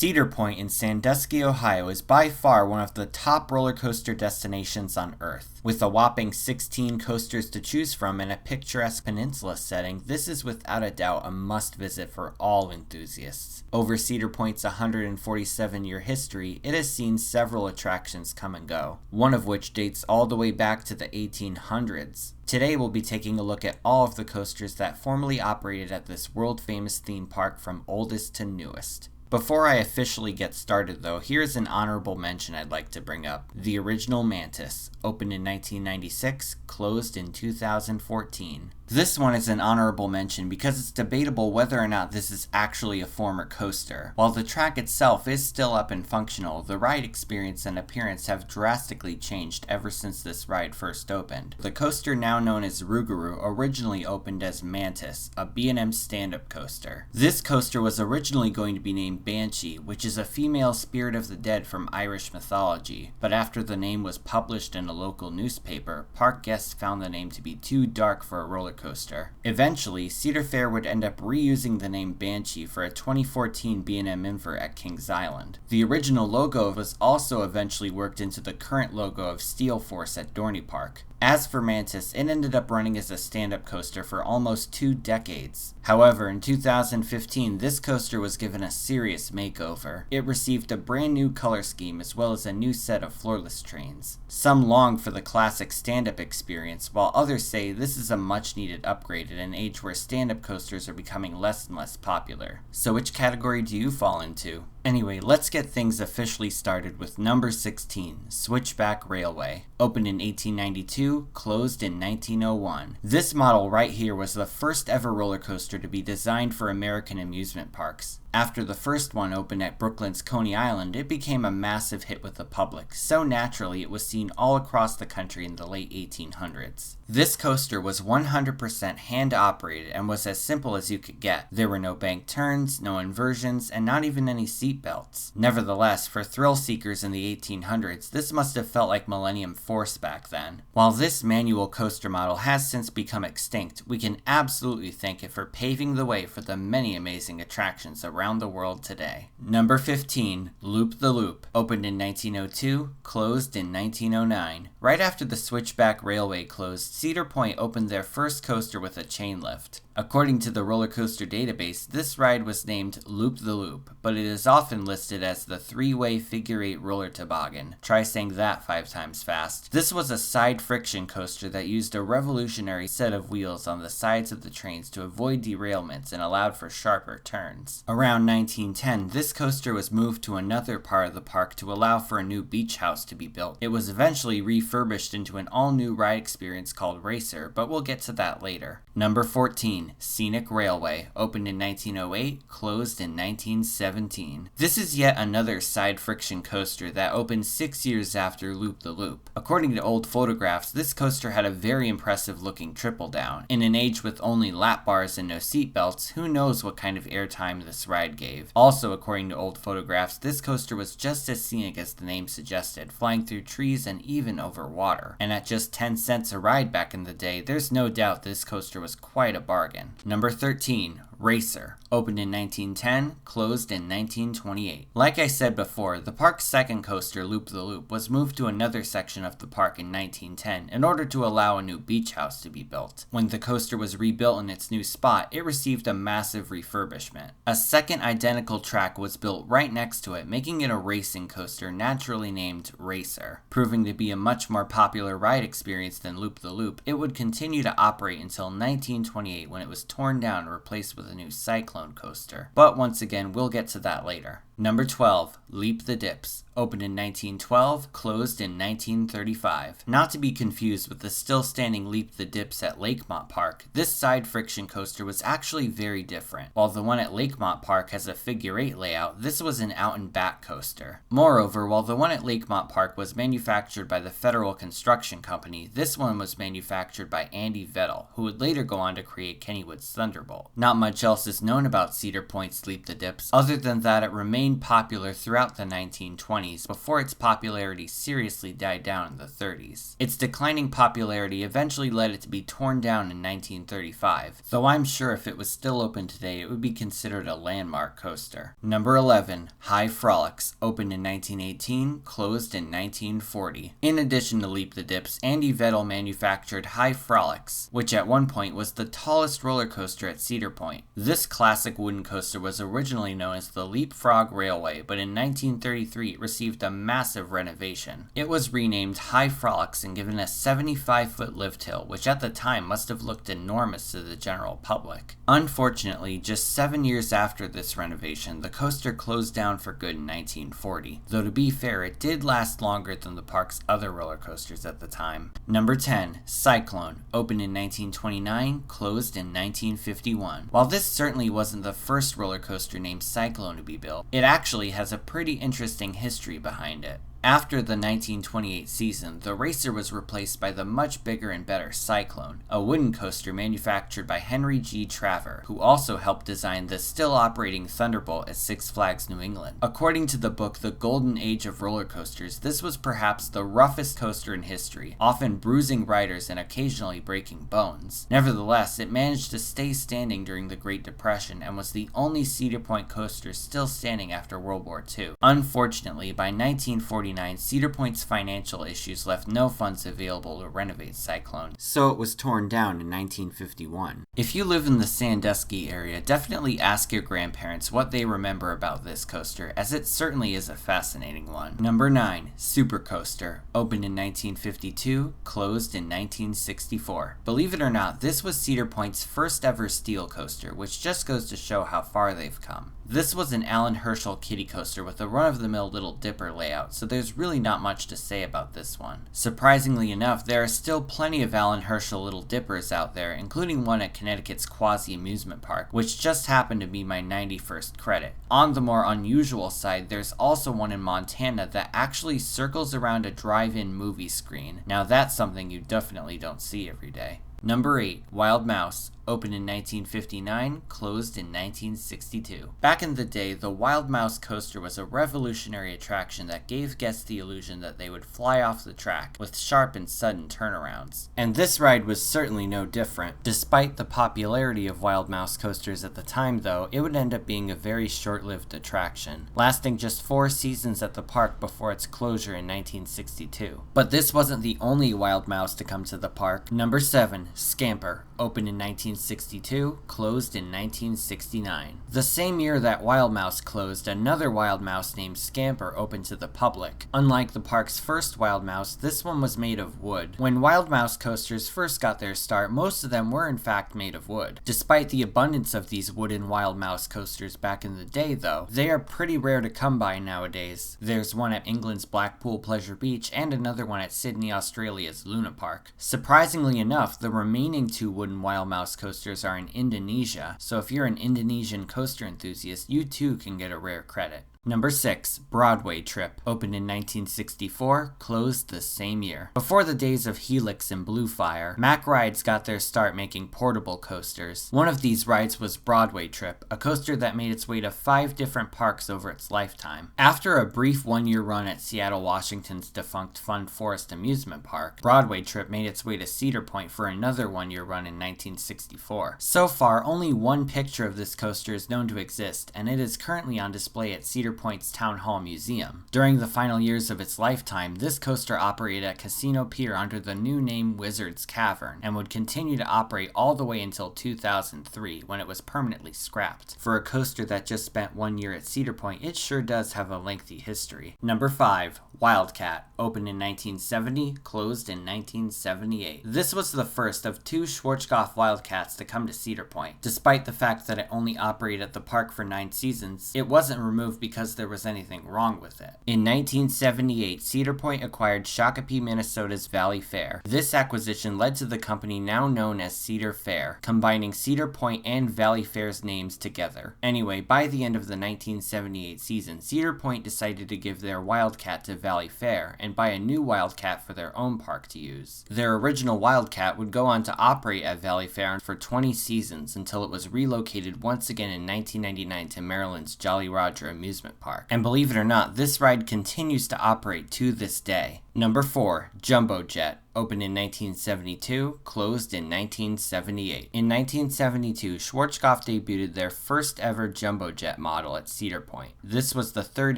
Cedar Point in Sandusky, Ohio is by far one of the top roller coaster destinations on Earth. With a whopping 16 coasters to choose from and a picturesque peninsula setting, this is without a doubt a must-visit for all enthusiasts. Over Cedar Point's 147-year history, it has seen several attractions come and go, one of which dates all the way back to the 1800s. Today we'll be taking a look at all of the coasters that formerly operated at this world-famous theme park from oldest to newest. Before I officially get started though, here's an honorable mention I'd like to bring up. The original Mantis, opened in 1996, closed in 2014. This one is an honorable mention because it's debatable whether or not this is actually a former coaster. While the track itself is still up and functional, the ride experience and appearance have drastically changed ever since this ride first opened. The coaster, now known as Rougarou, originally opened as Mantis, a B&M stand-up coaster. This coaster was originally going to be named Banshee, which is a female spirit of the dead from Irish mythology, but after the name was published in a local newspaper, park guests found the name to be too dark for a roller coaster. Eventually, Cedar Fair would end up reusing the name Banshee for a 2014 B&M invert at Kings Island. The original logo was also eventually worked into the current logo of Steel Force at Dorney Park. As for Mantis, it ended up running as a stand-up coaster for almost 2 decades. However, in 2015, this coaster was given a serious makeover. It received a brand new color scheme as well as a new set of floorless trains. Some long for the classic stand-up experience, while others say this is a much-needed upgrade at an age where stand-up coasters are becoming less and less popular. So which category do you fall into? Anyway, let's get things officially started with number 16, Switchback Railway. Opened in 1892, closed in 1901. This model right here was the first ever roller coaster to be designed for American amusement parks. After the first one opened at Brooklyn's Coney Island, it became a massive hit with the public, so naturally it was seen all across the country in the late 1800s. This coaster was 100% hand-operated and was as simple as you could get. There were no bank turns, no inversions, and not even any seat belts. Nevertheless, for thrill seekers in the 1800s, this must have felt like Millennium Force back then. While this manual coaster model has since become extinct, we can absolutely thank it for paving the way for the many amazing attractions around the world today. Number 15, Loop the Loop. Opened in 1902, closed in 1909. Right after the Switchback Railway closed, Cedar Point opened their first coaster with a chain lift. According to the roller coaster database, this ride was named Loop the Loop, but it is often listed as the 3-way figure-8 roller toboggan. Try saying that 5 times fast. This was a side friction coaster that used a revolutionary set of wheels on the sides of the trains to avoid derailments and allowed for sharper turns. Around 1910, this coaster was moved to another part of the park to allow for a new beach house to be built. It was eventually refurbished into an all-new ride experience called Racer, but we'll get to that later. Number 14, Scenic Railway. Opened in 1908, closed in 1917. This is yet another side friction coaster that opened 6 years after Loop the Loop. According to old photographs, this coaster had a very impressive looking triple down. In an age with only lap bars and no seat belts, who knows what kind of airtime this ride gave. Also, according to old photographs, this coaster was just as scenic as the name suggested, flying through trees and even over water. And at just 10 cents a ride back in the day, there's no doubt this coaster was quite a bargain. Number 13, Racer. Opened in 1910, closed in 1928. Like I said before, the park's second coaster, Loop the Loop, was moved to another section of the park in 1910 in order to allow a new beach house to be built. When the coaster was rebuilt in its new spot, it received a massive refurbishment. A second identical track was built right next to it, making it a racing coaster naturally named Racer. Proving to be a much more popular ride experience than Loop the Loop, it would continue to operate until 1928 when it was torn down and replaced with a new Cyclone coaster. But once again, we'll get to that later. Number 12, Leap the Dips. Opened in 1912, closed in 1935. Not to be confused with the still standing Leap the Dips at Lakemont Park, this side friction coaster was actually very different. While the one at Lakemont Park has a figure-8 layout, this was an out-and-back coaster. Moreover, while the one at Lakemont Park was manufactured by the Federal Construction Company, this one was manufactured by Andy Vettel, who would later go on to create Kennywood's Thunderbolt. Not much else is known about Cedar Point's Leap the Dips, other than that it remained remained popular throughout the 1920s before its popularity seriously died down in the 30s. Its declining popularity eventually led it to be torn down in 1935, though I'm sure if it was still open today it would be considered a landmark coaster. Number 11. High Frolics, opened in 1918, closed in 1940. In addition to Leap the Dips, Andy Vettel manufactured High Frolics, which at one point was the tallest roller coaster at Cedar Point. This classic wooden coaster was originally known as the Leapfrog Railway, but in 1933 it received a massive renovation. It was renamed High Frolics and given a 75-foot lift hill, which at the time must have looked enormous to the general public. Unfortunately, just 7 years after this renovation, the coaster closed down for good in 1940, though to be fair, it did last longer than the park's other roller coasters at the time. Number 10. Cyclone, opened in 1929, closed in 1951. While this certainly wasn't the first roller coaster named Cyclone to be built, it actually has a pretty interesting history behind it. After the 1928 season, the racer was replaced by the much bigger and better Cyclone, a wooden coaster manufactured by Henry G. Traver, who also helped design the still operating Thunderbolt at Six Flags New England. According to the book The Golden Age of Roller Coasters, this was perhaps the roughest coaster in history, often bruising riders and occasionally breaking bones. Nevertheless, it managed to stay standing during the Great Depression and was the only Cedar Point coaster still standing after World War II. Unfortunately, by 1949, Cedar Point's financial issues left no funds available to renovate Cyclone, so it was torn down in 1951. If you live in the Sandusky area, definitely ask your grandparents what they remember about this coaster, as it certainly is a fascinating one. Number 9. Super Coaster, opened in 1952, closed in 1964. Believe it or not, this was Cedar Point's first ever steel coaster, which just goes to show how far they've come. This was an Alan Herschel kiddie coaster with a run-of-the-mill Little Dipper layout, so there's really not much to say about this one. Surprisingly enough, there are still plenty of Alan Herschel Little Dippers out there, including one at Connecticut's Quasi Amusement Park, which just happened to be my 91st credit. On the more unusual side, there's also one in Montana that actually circles around a drive-in movie screen. Now that's something you definitely don't see every day. Number 8. Wild Mouse, opened in 1959, closed in 1962. Back in the day, the Wild Mouse coaster was a revolutionary attraction that gave guests the illusion that they would fly off the track with sharp and sudden turnarounds. And this ride was certainly no different. Despite the popularity of Wild Mouse coasters at the time though, it would end up being a very short-lived attraction, lasting just 4 seasons at the park before its closure in 1962. But this wasn't the only Wild Mouse to come to the park. Number 7. Scamper, opened in 1962, closed in 1969. The same year that Wild Mouse closed, another Wild Mouse named Scamper opened to the public. Unlike the park's first Wild Mouse, this one was made of wood. When Wild Mouse coasters first got their start, most of them were in fact made of wood. Despite the abundance of these wooden Wild Mouse coasters back in the day though, they are pretty rare to come by nowadays. There's one at England's Blackpool Pleasure Beach and another one at Sydney, Australia's Luna Park. Surprisingly enough, the remaining 2 wooden Wild Mouse coasters are in Indonesia, so if you're an Indonesian coaster enthusiast, you too can get a rare credit. Number 6. Broadway Trip, opened in 1964, closed the same year. Before the days of Helix and Blue Fire, Mack Rides got their start making portable coasters. One of these rides was Broadway Trip, a coaster that made its way to 5 different parks over its lifetime. After a brief 1-year run at Seattle, Washington's defunct Fun Forest Amusement Park, Broadway Trip made its way to Cedar Point for another 1-year run in 1964. So far, only one picture of this coaster is known to exist, and it is currently on display at Cedar Point's Town Hall Museum. During the final years of its lifetime, this coaster operated at Casino Pier under the new name Wizard's Cavern, and would continue to operate all the way until 2003, when it was permanently scrapped. For a coaster that just spent 1 year at Cedar Point, it sure does have a lengthy history. Number 5. Wildcat, opened in 1970, closed in 1978. This was the first of 2 Schwarzkopf Wildcats to come to Cedar Point. Despite the fact that it only operated at the park for 9 seasons, it wasn't removed because there was anything wrong with it. In 1978, Cedar Point acquired Shakopee, Minnesota's Valley Fair. This acquisition led to the company now known as Cedar Fair, combining Cedar Point and Valley Fair's names together. Anyway, by the end of the 1978 season, Cedar Point decided to give their Wildcat to Valley Valley Fair and buy a new Wildcat for their own park to use. Their original Wildcat would go on to operate at Valley Fair for 20 seasons until it was relocated once again in 1999 to Maryland's Jolly Roger amusement park. And believe it or not, this ride continues to operate to this day. Number 4, Jumbo Jet. Opened in 1972, closed in 1978. In 1972, Schwarzkopf debuted their first ever Jumbo Jet model at Cedar Point. This was the third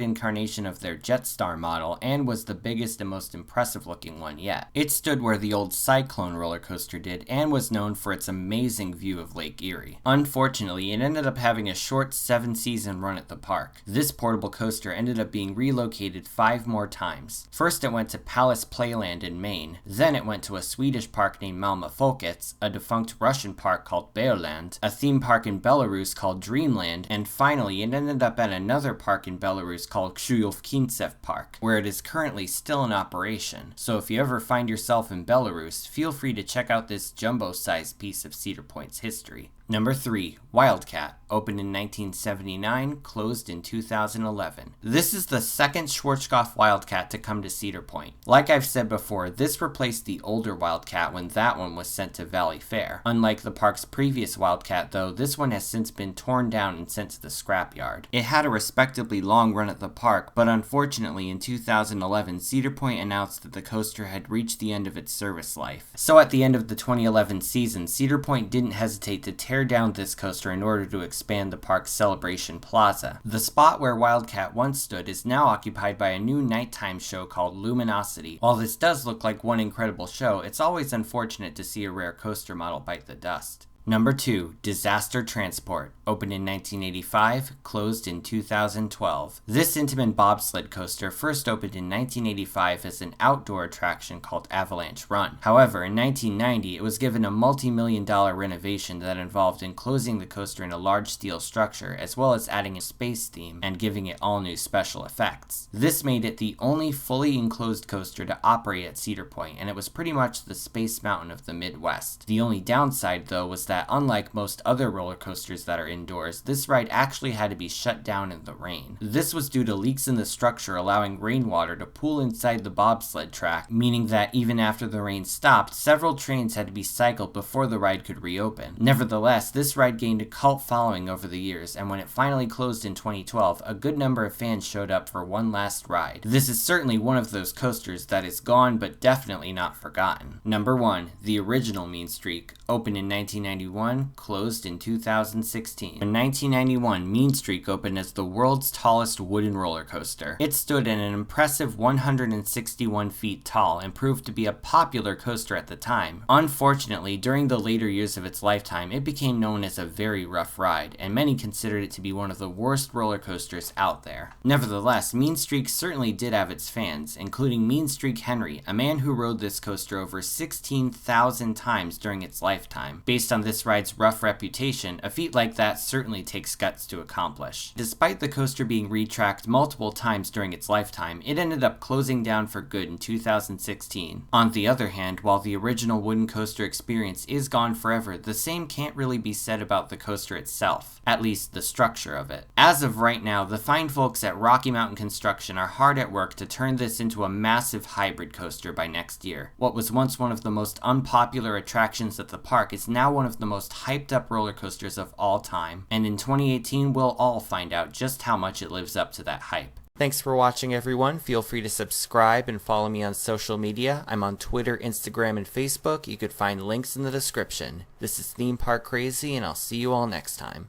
incarnation of their Jetstar model and was the biggest and most impressive looking one yet. It stood where the old Cyclone roller coaster did and was known for its amazing view of Lake Erie. Unfortunately, it ended up having a short 7-season run at the park. This portable coaster ended up being relocated 5 more times. First it went to Palace Playland in Maine. Then it went to a Swedish park named Malmö Folkets, a defunct Russian park called Bearland, a theme park in Belarus called Dreamland, and finally it ended up at another park in Belarus called Krzyżów-Kintsev Park, where it is currently still in operation. So if you ever find yourself in Belarus, feel free to check out this jumbo-sized piece of Cedar Point's history. Number 3, Wildcat. Opened in 1979, closed in 2011. This is the second Schwarzkopf Wildcat to come to Cedar Point. Like I've said before, this replaced the older Wildcat when that one was sent to Valley Fair. Unlike the park's previous Wildcat though, this one has since been torn down and sent to the scrapyard. It had a respectably long run at the park, but unfortunately in 2011, Cedar Point announced that the coaster had reached the end of its service life. So at the end of the 2011 season, Cedar Point didn't hesitate to tear down this coaster in order to expand the park's celebration plaza. The spot where Wildcat once stood is now occupied by a new nighttime show called Luminosity. While this does look like one incredible show, it's always unfortunate to see a rare coaster model bite the dust. Number 2, Disaster Transport. Opened in 1985, closed in 2012. This Intamin bobsled coaster first opened in 1985 as an outdoor attraction called Avalanche Run. However, in 1990, it was given a multi-million-dollar renovation that involved enclosing the coaster in a large steel structure, as well as adding a space theme and giving it all new special effects. This made it the only fully enclosed coaster to operate at Cedar Point, and it was pretty much the Space Mountain of the Midwest. The only downside, though, was that unlike most other roller coasters that are indoors, this ride actually had to be shut down in the rain. This was due to leaks in the structure allowing rainwater to pool inside the bobsled track, meaning that even after the rain stopped, several trains had to be cycled before the ride could reopen. Nevertheless, this ride gained a cult following over the years, and when it finally closed in 2012, a good number of fans showed up for one last ride. This is certainly one of those coasters that is gone but definitely not forgotten. Number 1, the original Mean Streak. Opened in 1991, closed in 2016. In 1991, Mean Streak opened as the world's tallest wooden roller coaster. It stood at an impressive 161 feet tall and proved to be a popular coaster at the time. Unfortunately, during the later years of its lifetime, it became known as a very rough ride, and many considered it to be one of the worst roller coasters out there. Nevertheless, Mean Streak certainly did have its fans, including Mean Streak Henry, a man who rode this coaster over 16,000 times during its lifetime. Based on this ride's rough reputation, a feat like that certainly takes guts to accomplish. Despite the coaster being retracked multiple times during its lifetime, it ended up closing down for good in 2016. On the other hand, while the original wooden coaster experience is gone forever, the same can't really be said about the coaster itself, at least the structure of it. As of right now, the fine folks at Rocky Mountain Construction are hard at work to turn this into a massive hybrid coaster by next year. What was once one of the most unpopular attractions at the park is now one of the most hyped up roller coasters of all time, and in 2018 we'll all find out just how much it lives up to that hype. Thanks for watching, everyone. Feel free to subscribe and follow me on social media. I'm on Twitter, Instagram, and Facebook. You could find links in the description. This is Theme Park Crazy, and I'll see you all next time.